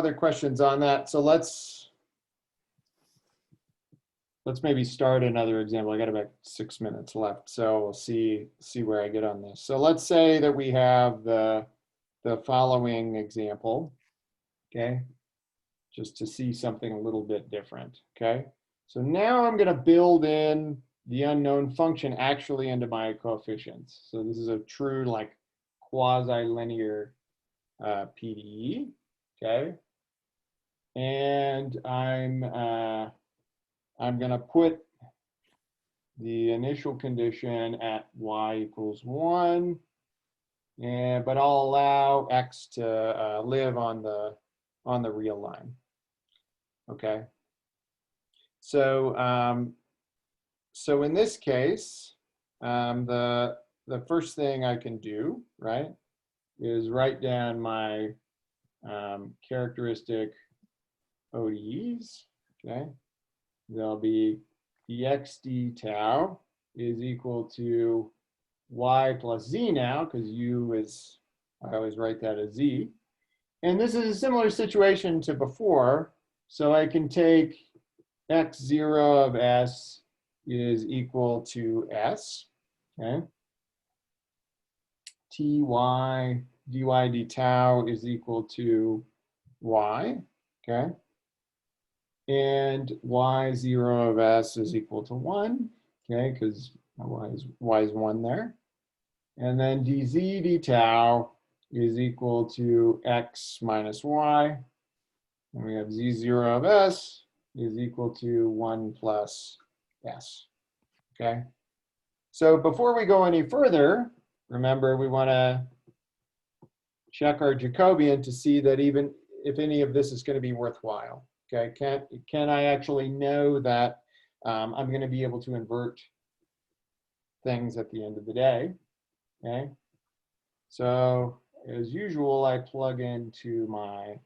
other questions on that. So let's maybe start another example. I got about 6 minutes left, so we'll see where I get on this. So let's say that we have the following example, okay? Just to see something a little bit different, okay? So now I'm gonna build in the unknown function actually into my coefficients. So this is a true like quasi-linear PDE, okay? And I'm gonna put the initial condition at y equals 1, but I'll allow x to live on the real line. Okay. So so in this case, the first thing I can do, right, is write down my characteristic ODEs. Okay. They'll be the Ex.2 tau is equal to y plus z now, because u is, I always write that as z. And this is a similar situation to before. So I can take x0 of s is equal to s, okay? Ty dy d tau is equal to y, okay? And y0 of s is equal to 1, okay, because y is 1 there. And then dz d tau is equal to x minus y. And we have z0 of s is equal to 1 plus s, okay? So before we go any further, remember we want to check our Jacobian to see that even if any of this is going to be worthwhile. Okay, can I actually know that I'm going to be able to invert things at the end of the day? Okay, so as usual, I plug into my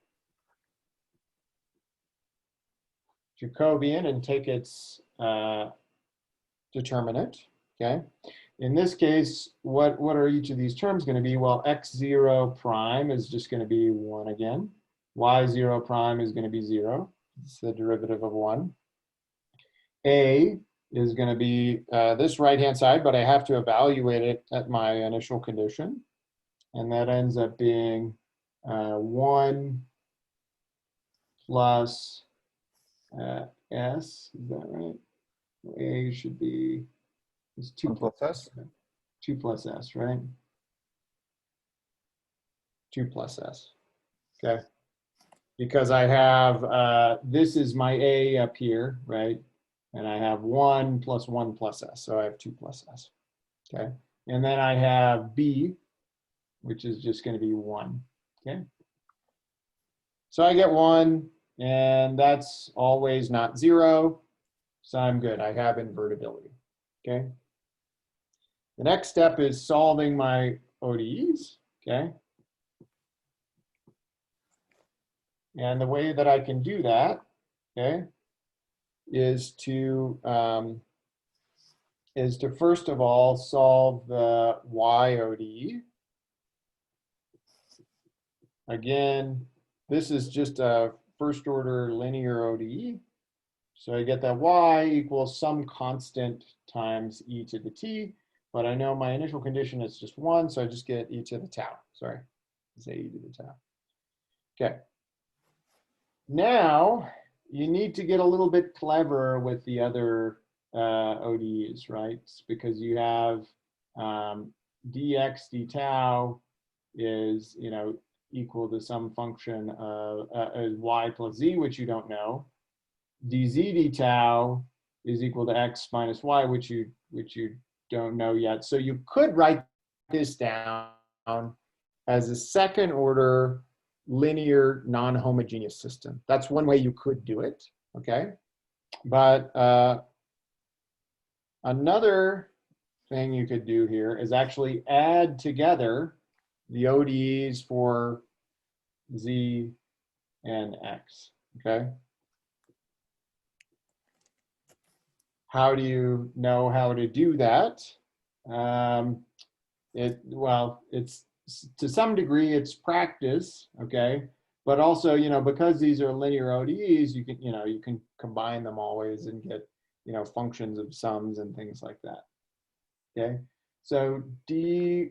Jacobian and take its determinant. Okay, in this case, what are each of these terms going to be? Well, x0 prime is just going to be 1 again. Y0 prime is going to be 0. It's the derivative of 1. A is going to be this right-hand side, but I have to evaluate it at my initial condition. And that ends up being 1 plus S. Is that right? A should be is 2 plus S. 2 plus S, right? 2 plus S. Okay. Because I have, this is my A up here, right? And I have 1 plus 1 plus S, so I have 2 plus S, okay? And then I have B, which is just going to be 1, okay? So I get 1, and that's always not 0, so I'm good. I have invertibility, okay? The next step is solving my ODEs, okay? And the way that I can do that, okay, is to first of all solve the y ODE. Again, this is just a first order linear ODE. So I get that y equals some constant times e to the t, but I know my initial condition is just 1, so I just get e to the tau. Sorry, say e to the tau. Okay. Now, you need to get a little bit clever with the other ODEs, right? Because you have dx d tau is, equal to some function of y plus z, which you don't know. Dz d tau is equal to x minus y, which you don't know yet. So you could write this down as a second order linear non-homogeneous system. That's one way you could do it, okay? But another thing you could do here is actually add together the ODEs for z and x, okay? How do you know how to do that? Well, it's to some degree it's practice, okay? but also, because these are linear ODEs, you can combine them always and get, functions of sums and things like that. Okay, so ddt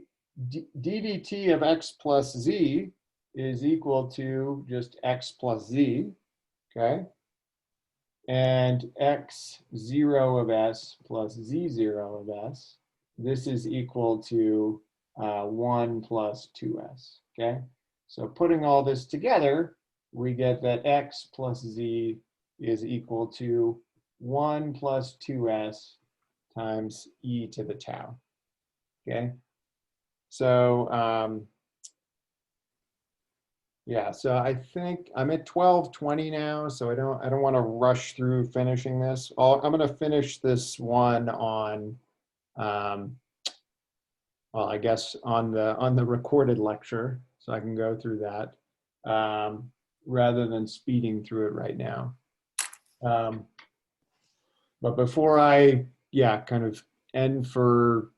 of x plus z is equal to just x plus z, okay? And x0 of s plus z0 of s, this is equal to 1 plus 2s, okay? So putting all this together, we get that x plus z is equal to 1 plus 2s times e to the tau, okay? So yeah, so I think I'm at 12:20 now, so I don't want to rush through finishing this. I'm going to finish this one on, well, I guess on the recorded lecture, so I can go through that rather than speeding through it right now. But before I, kind of end for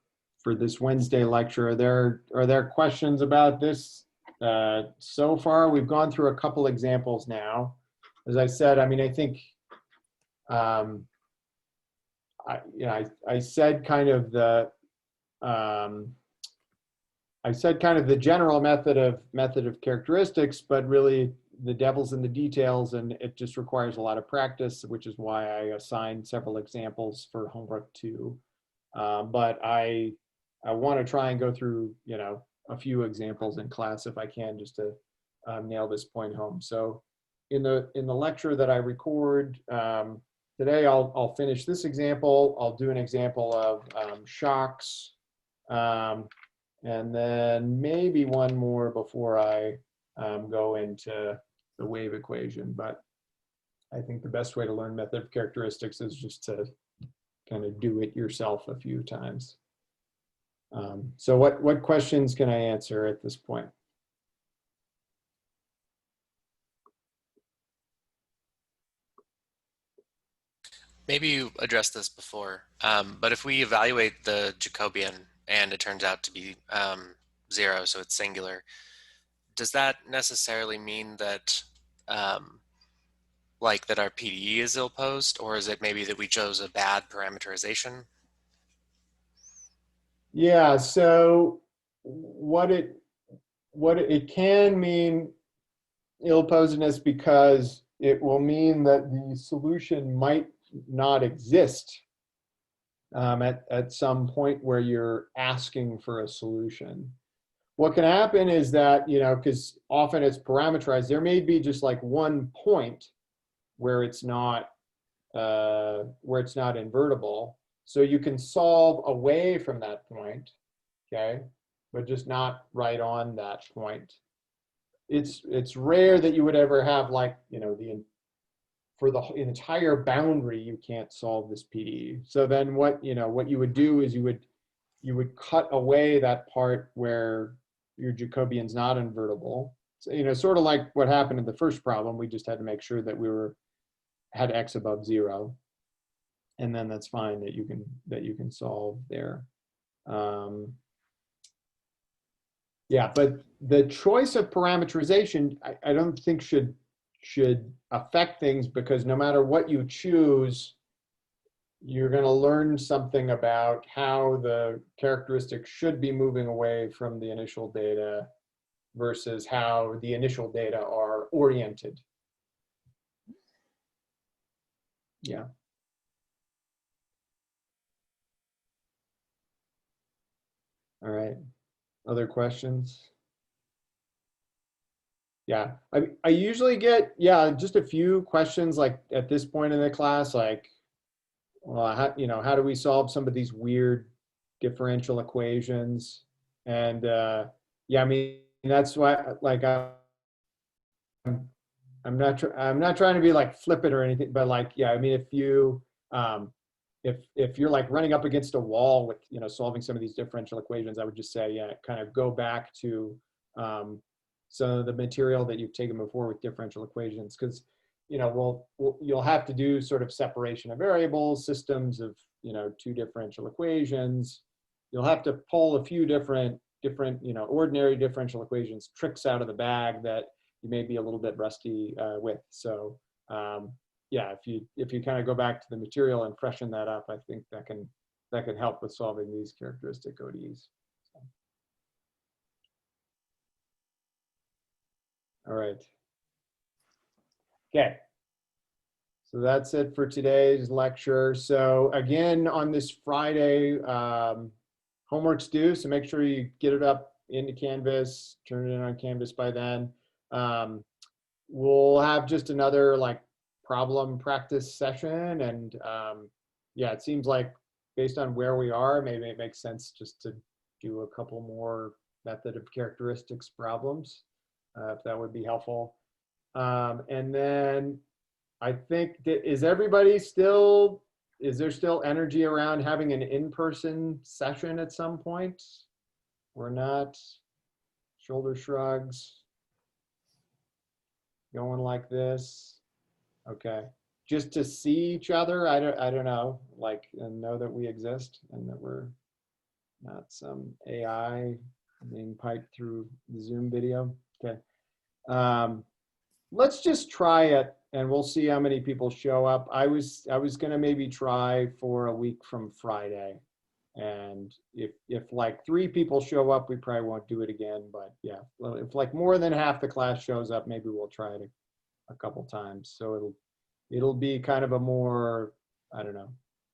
this Wednesday lecture, are there questions about this? So far, we've gone through a couple examples now. As I said, I mean, I think I said kind of the general method of characteristics, but really the devil's in the details, and it just requires a lot of practice, which is why I assigned several examples for homework 2. But I want to try and go through, a few examples in class if I can, just to nail this point home. So in the lecture that I record today, I'll finish this example. I'll do an example of shocks, and then maybe one more before I go into the wave equation. But I think the best way to learn method of characteristics is just to kind of do it yourself a few times. So what questions can I answer at this point? Maybe you addressed this before, but if we evaluate the Jacobian and it turns out to be 0, so it's singular, does that necessarily mean that that our PDE is ill-posed, or is it maybe that we chose a bad parameterization? Yeah, so what it can mean ill-posedness, because it will mean that the solution might not exist at some point where you're asking for a solution. What can happen is that, because often it's parameterized, there may be just like one point where it's not invertible. So you can solve away from that point, okay, but just not right on that point. It's rare that you would ever have, like, for the entire boundary you can't solve this PDE. So then what you would do is you would cut away that part where your Jacobian's not invertible. So, sort of like what happened in the first problem. We just had to make sure that we had x above 0, and then that's fine that you can solve there. Yeah, but the choice of parameterization, I don't think should affect things, because no matter what you choose, you're going to learn something about how the characteristics should be moving away from the initial data versus how the initial data are oriented. Yeah. All right. Other questions? Yeah, I usually get, just a few questions like at this point in the class, like, well, how do we solve some of these weird differential equations? And yeah, I mean, that's why, like, I'm not trying to be like flippant or anything, but like, yeah, I mean, if you're like running up against a wall with, solving some of these differential equations, I would just say, yeah, kind of go back to some of the material that you've taken before with differential equations, because, you'll have to do sort of separation of variables, systems of, 2 differential equations. You'll have to pull a few different, ordinary differential equations tricks out of the bag that, you may be a little bit rusty with. So yeah, if you kind of go back to the material and freshen that up, I think that can help with solving these characteristic ODEs. So. All right. Okay. So that's it for today's lecture. So again, on this Friday, homework's due, so make sure you get it up into Canvas, turn it in on Canvas by then. We'll have just another like problem practice session, and yeah, it seems like based on where we are, maybe it makes sense just to do a couple more method of characteristics problems, if that would be helpful. And then I think that is there still energy around having an in-person session at some point? Or not? Shoulder shrugs. Going like this. Okay. Just to see each other. I don't know. Like, and know that we exist and that we're not some AI being piped through the Zoom video. Okay. Let's just try it and we'll see how many people show up. I was gonna maybe try for a week from Friday. And if like 3 people show up, we probably won't do it again. But yeah, if like more than half the class shows up, maybe we'll try it a couple times. So it'll be kind of a more, I don't know,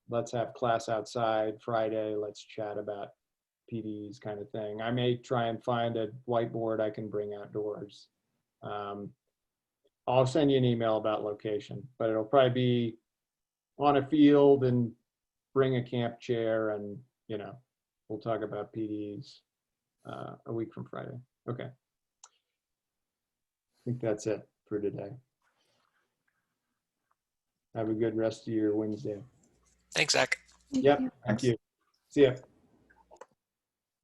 let's have class outside Friday, let's chat about PDs kind of thing. I may try and find a whiteboard I can bring outdoors. I'll send you an email about location, but it'll probably be on a field and bring a camp chair and, you know, we'll talk about PDs a week from Friday. Okay. I think that's it for today. Have a good rest of your Wednesday. Thanks, Zach. Yep. Thank you. See ya.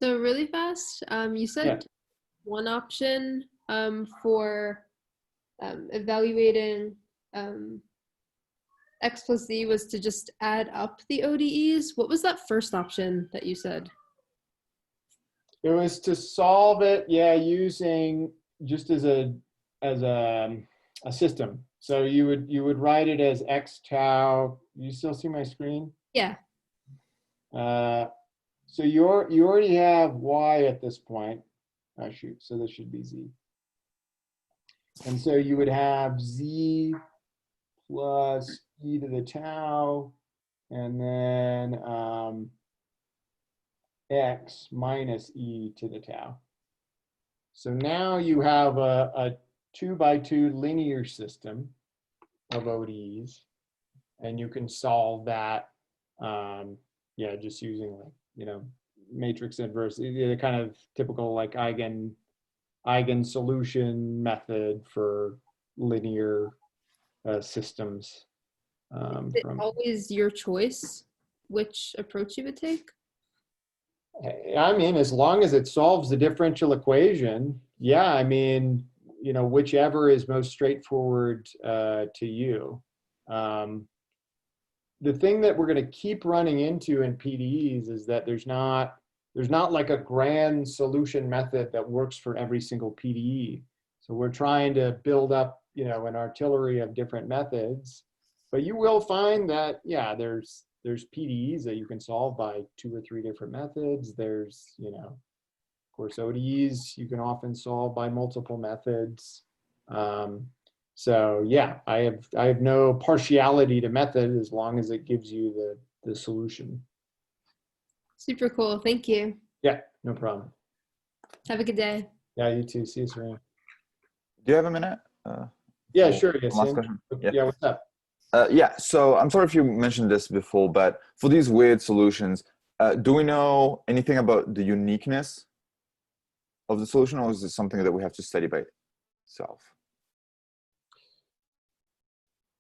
So really fast, you said one option for evaluating X plus Z was to just add up the ODEs. What was that first option that you said? It was to solve it, yeah, using just as a system. So you would write it as X tau. You still see my screen? Yeah. So you already have Y at this point. Oh shoot, so this should be Z. And so you would have Z plus e to the tau, and then X minus e to the tau. So now you have a 2x2 linear system of ODEs, and you can solve that, yeah, just using like, you know, matrix inverse, the kind of typical like eigen solution method for linear systems. Is it always your choice which approach you would take? I mean, as long as it solves the differential equation, yeah, I mean, you know, whichever is most straightforward to you. The thing that we're going to keep running into in PDEs is that there's not like a grand solution method that works for every single PDE. So we're trying to build up, you know, an artillery of different methods, but you will find that, yeah, there's PDEs that you can solve by 2 or 3 different methods. There's, you know, of course, ODEs you can often solve by multiple methods. So yeah, I have no partiality to method as long as it gives you the solution. Super cool. Thank you. Yeah, no problem. Have a good day. Yeah, you too. See you, Serena. Do you have a minute? Yeah, sure. Yes. Last question. Yeah, what's up? Yeah, so I'm sorry if you mentioned this before, but for these weird solutions, do we know anything about the uniqueness of the solution, or is it something that we have to study by itself?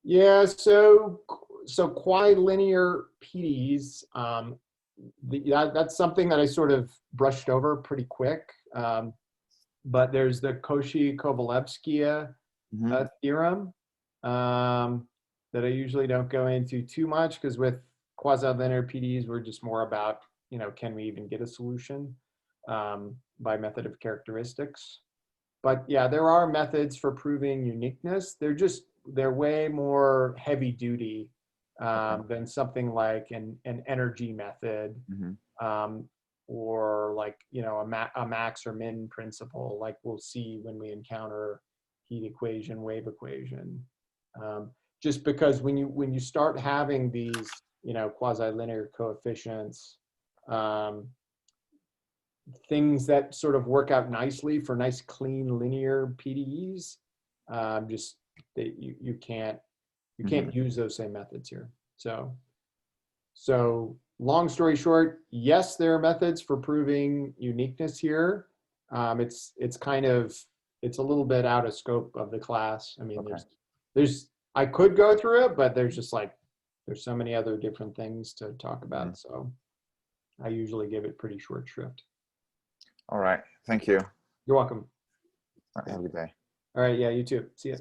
Yeah, so quilinear PDEs, that's something that I sort of brushed over pretty quick. But there's the Cauchy-Kovalevsky theorem that I usually don't go into too much, because with quasi-linear PDEs, we're just more about, you know, can we even get a solution by method of characteristics. But yeah, there are methods for proving uniqueness. They're way more heavy duty than something like an energy method, or like, you know, a max or min principle, like we'll see when we encounter heat equation, wave equation. Just because when you start having these, you know, quasi-linear coefficients, things that sort of work out nicely for nice clean linear PDEs, just that you can't use those same methods here. So long story short, yes, there are methods for proving uniqueness here. It's kind of, it's a little bit out of scope of the class. I mean, there's I could go through it, but there's just like, there's so many other different things to talk about. So I usually give it pretty short shrift. All right. Thank you. You're welcome. Have a good day. All right. Yeah, you too. See ya.